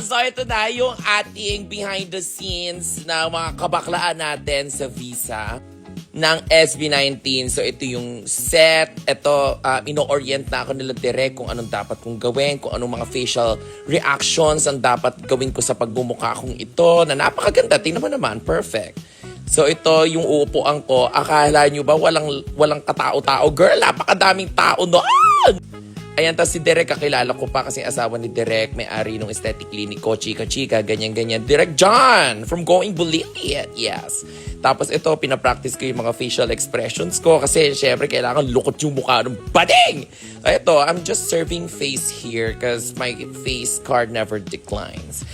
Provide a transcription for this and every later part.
So ito na yung ating behind the scenes na mga kabaklaan natin sa visa ng SB19. So ito yung set. Ito, ino-orient na ako nila direct kung anong dapat kong gawin, kung anong mga facial reactions ang dapat gawin ko sa pagbumukha kong ito na napakaganda. Tingnan mo naman, perfect. So ito yung uupuan ko. Akala nyo ba walang katao-tao? Girl, napakadaming tao noon! Ayan, tapos si Derek, kakilala ko pa kasi asawa ni Derek, may-ari ng aesthetic clinic ko, chika-chika, ganyan-ganyan. Derek John from Going Bulilit, yes. Tapos ito, pinapractice ko yung mga facial expressions ko kasi syempre kailangan lukot yung mukha ng bading. Ito, I'm just serving face here because my face card never declines.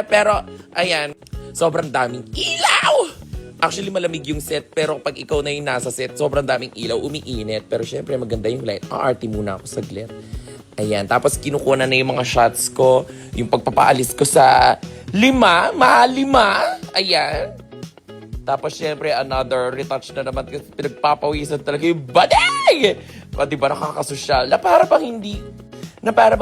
Pero, ayan, sobrang daming ilaw! Actually, malamig yung set, pero pag ikaw na yung nasa set, sobrang daming ilaw, umiinit. Pero syempre, maganda yung light. Aarty muna ako saglit. Ayan, tapos kinukuha na yung mga shots ko, yung pagpapaalis ko sa 5, mahal 5. Ayan. Tapos syempre, another retouch na naman kasi pinagpapawisan talaga yung bading! O, diba, nakakasosyal. Na para bang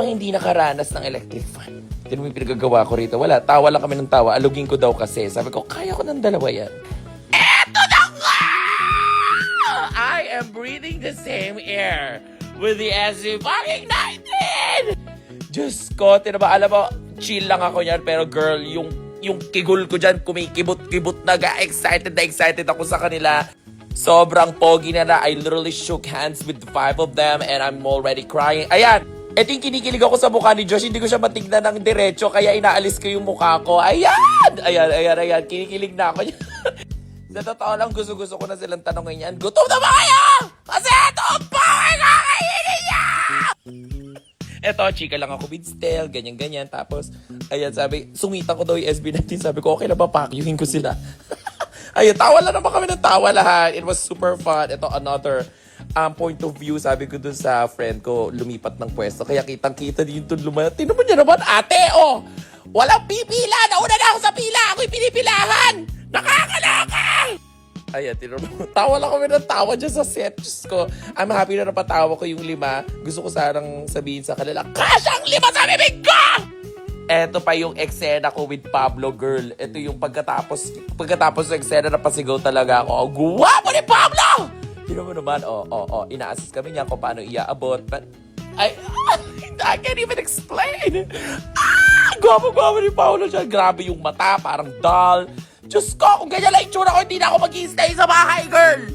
hindi nakaranas ng electric fan. Hindi mo yung pinagagawa ko rito. Wala, tawa lang kami ng tawa. Alugin ko daw kasi. Sabi ko, kaya ko ng dalawa yan. I am breathing the same air with the SB19! Diyos ko, tinaba, alam mo, chill lang ako yan, pero girl, yung kigul ko dyan, kumikibot-kibot na, excited ako sa kanila. Sobrang pogi na. I literally shook hands with 5 of them and I'm already crying. Ayan! Ito yung kinikilig ako sa mukha ni Josh, hindi ko siya matignan ng diretso, kaya inaalis ko yung mukha ko. Ayan! Ayan, kinikilig na ako. Sa totoo lang, gusto ko na silang tanongin yan. Gutom na ba kayo? Kasi ito ang power kakainin niya! Eto, chika lang ako with Stel, ganyan-ganyan. Tapos, ayan, sabi, sungitan ko daw yung SB19. Sabi ko, okay na ba, pakyuhin ko sila. Ayun, tawa lang naman kami ng tawa lahat. It was super fun. Ito, another point of view, sabi ko dun sa friend ko, lumipat ng pwesto. Kaya kitang-kita din yung lumayat. Tingnan mo niya naman, ate, oh! Walang pipila! Nauna na ako sa pila! Ako'y pinipilahan! Nakakaloka! Ayan, tawa lang kami ng tawa dyan sa set. Diyos ko, I'm happy na napatawa ko yung 5. Gusto ko sarang sabihin sa kanila, kasyang 5 sa bibig ko! Eto pa yung eksena ko with Pablo, girl. Ito yung pagkatapos ng eksena na pasigaw talaga ako. Oh, guwapo ni Pablo! Yun mo naman, ina-assist kami niya kung paano iaabot. But, I can't even explain. Guwapo ni Pablo siya. Grabe yung mata, parang doll. Diyos ko, kung ganyan lang itsura ko, hindi na ako mag-i-stay sa bahay, girl!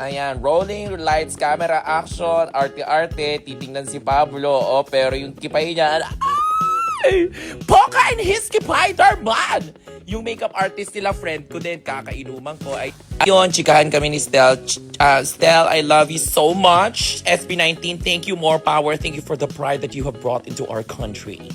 Ayan, rolling, lights, camera, action, arte-arte, titingnan si Pablo, pero yung kipay niya, Poca and his kipay, man! Yung makeup artist nila, friend ko din, kakainuman ko, ay, ayun, chikahan kami ni Stel. Stel, I love you so much. SB19, thank you, more power. Thank you for the pride that you have brought into our country.